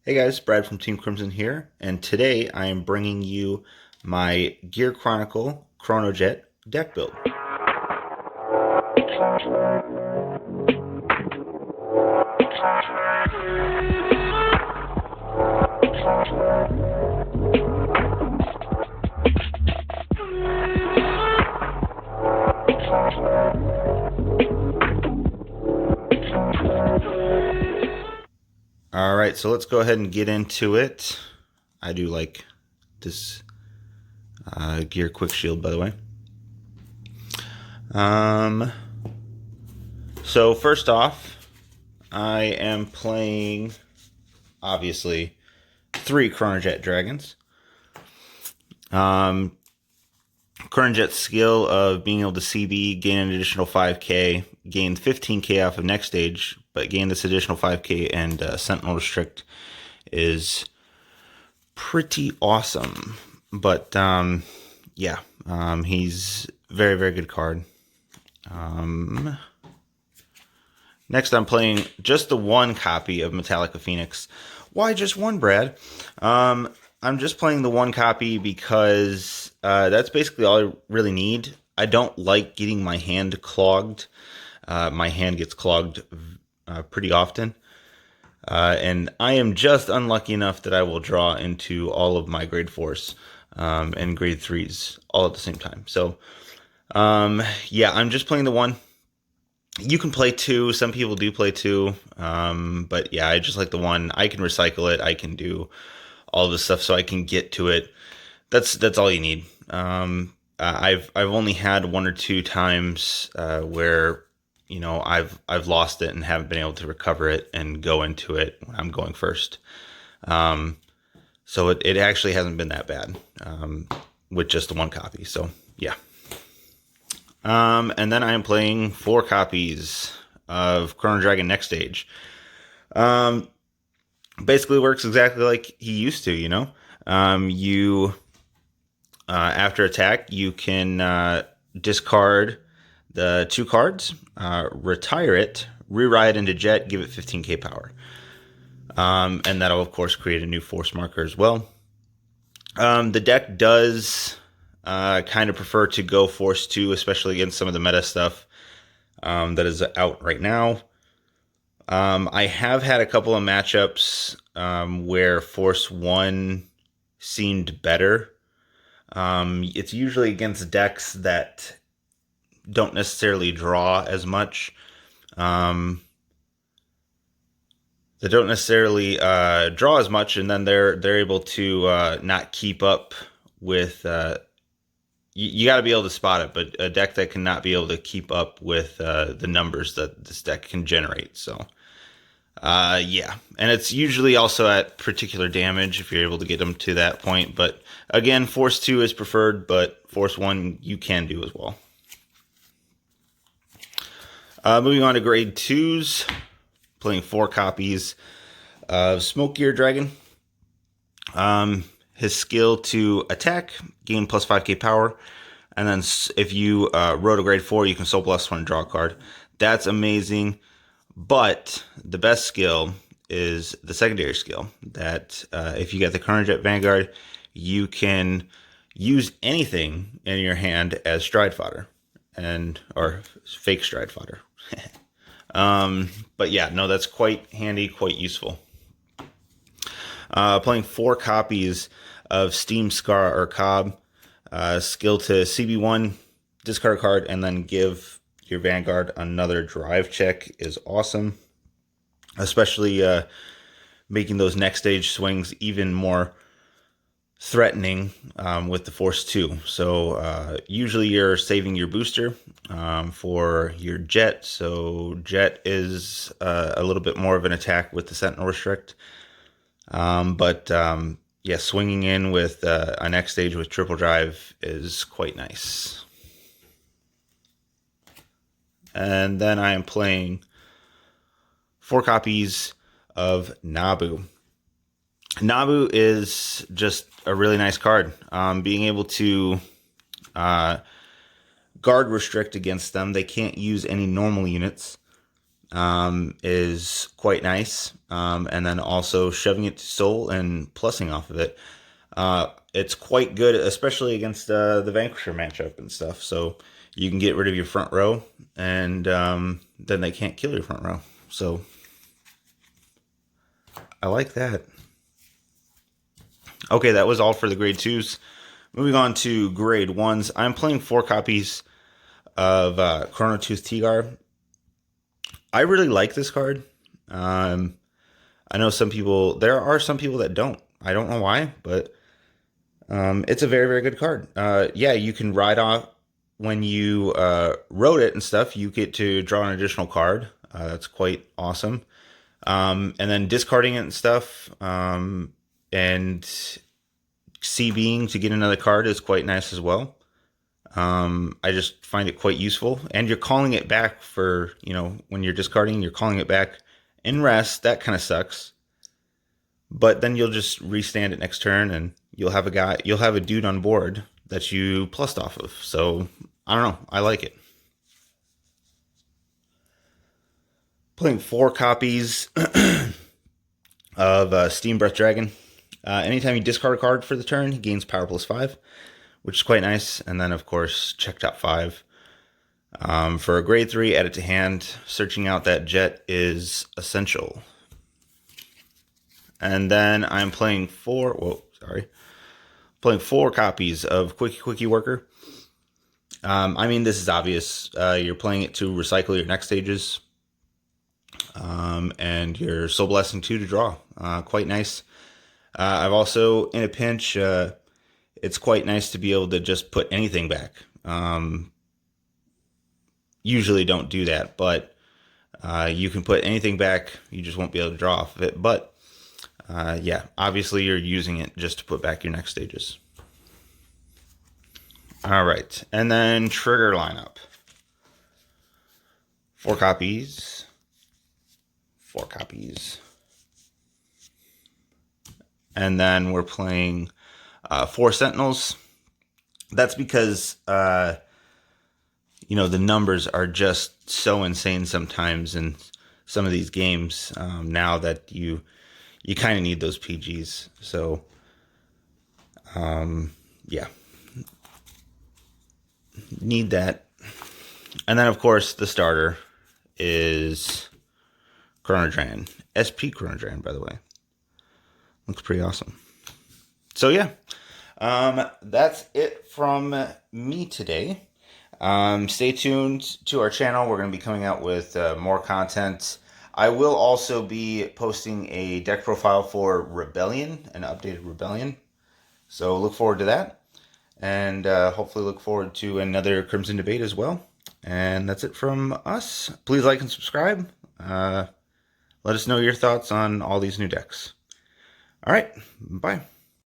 Hey guys, Brad from Team Crimson here, and today I am bringing you my Gear Chronicle Chronojet deck build. Alright, so let's go ahead and get into it. I do like this Gear Quick Shield, by the way. So first off, I am playing, obviously, 3 Chronojet Dragons. Chronojet's skill of being able to CB, gain an additional 5k, gain 15k off of Nextage, but gain this additional 5k and Sentinel Restrict is pretty awesome. But yeah, he's very, very good card. Next, I'm playing just the one copy of Metallica Phoenix. Why just one, Brad? I'm just playing the one copy because that's basically all I really need. I don't like getting my hand clogged. My hand gets clogged pretty often. And I am just unlucky enough that I will draw into all of my grade 4s and grade 3s all at the same time. So, yeah, I'm just playing the one. You can play 2. Some people do play 2. But yeah, I just like the one. I can recycle it. I can do all this stuff so I can get to it. That's all you need. I've only had 1 or 2 times where I've lost it and haven't been able to recover it and go into it when I'm going first. So it actually hasn't been that bad with just the one copy. So yeah. And then I am playing 4 copies of Chronodragon Nextage. Basically works exactly like he used to, you after attack, you can discard the 2 cards, retire it, rewrite it into Jet, give it 15k power. And that'll, of course, create a new force marker as well. The deck does kind of prefer to go Force 2, especially against some of the meta stuff that is out right now. I have had a couple of matchups where Force 1 seemed better. It's usually against decks that don't necessarily draw as much. They don't necessarily draw as much, and then they're able to not keep up with. You got to be able to spot it, but a deck that cannot be able to keep up with the numbers that this deck can generate. So, yeah, and it's usually also at particular damage if you're able to get them to that point. But again, Force 2 is preferred, but Force 1 you can do as well. Moving on to grade 2s, playing 4 copies of Smoke Gear Dragon. His skill to attack, gain plus 5k power, and then if you wrote a grade 4, you can soul blast 1 and draw a card. That's amazing, but the best skill is the secondary skill, that if you get the Chronojet Vanguard, you can use anything in your hand as stride fodder, or fake stride fodder. But yeah, no, that's quite handy, quite useful. Playing 4 copies of Steam Scar or Cobb. Skill to CB1, discard a card, and then give your Vanguard another drive check is awesome. Especially making those next stage swings even more threatening with the Force 2. So usually you're saving your booster for your Jet. So Jet is a little bit more of an attack with the Sentinel Restrict. But yeah, swinging in with a next stage with triple drive is quite nice. And then I am playing 4 copies of Nabu. Nabu is just a really nice card. Being able to guard restrict against them, they can't use any normal units. is quite nice. And then also shoving it to soul and plussing off of it. It's quite good, especially against the Vanquisher matchup and stuff. So you can get rid of your front row, and then they can't kill your front row. So I like that. Okay, that was all for the grade 2s. Moving on to grade 1s. I'm playing 4 copies of Chronotooth Tigar. I really like this card. I know there are some people that don't. I don't know why, but it's a very, very good card. Yeah, you can ride off when you road it and stuff. You get to draw an additional card. That's quite awesome. And then discarding it and stuff, and CBing to get another card is quite nice as well. I just find it quite useful. And you're calling it back for, when you're discarding, you're calling it back in rest. That kind of sucks. But then you'll just restand it next turn, and you'll have a dude on board that you plussed off of. So, I don't know. I like it. Playing 4 copies of Steam Breath Dragon. Anytime you discard a card for the turn, he gains Power +5, which is quite nice. And then, of course, check top 5. For a grade 3, add it to hand. Searching out that jet is essential. And then I'm playing 4 copies of Quickie Worker. I mean, this is obvious. You're playing it to recycle your Nextages. And your Soul Blessing 2 to draw. Quite nice. I've also, in a pinch, it's quite nice to be able to just put anything back. Usually don't do that, but you can put anything back. You just won't be able to draw off of it. But yeah, obviously you're using it just to put back your Nextages. All right, and then trigger lineup. 4 copies. 4 copies. And then we're playing 4 Sentinels. That's because, the numbers are just so insane sometimes in some of these games now that you kind of need those PGs. So, yeah. Need that. And then, of course, the starter is Chronodragon. SP Chronodragon, by the way. Looks pretty awesome. So, yeah. That's it from me today. Stay tuned to our channel. We're going to be coming out with more content. I will also be posting a deck profile for Rebellion, an updated Rebellion. So look forward to that. And hopefully look forward to another Crimson debate as well. And that's it from us. Please like and subscribe. Let us know your thoughts on all these new decks. All right. Bye.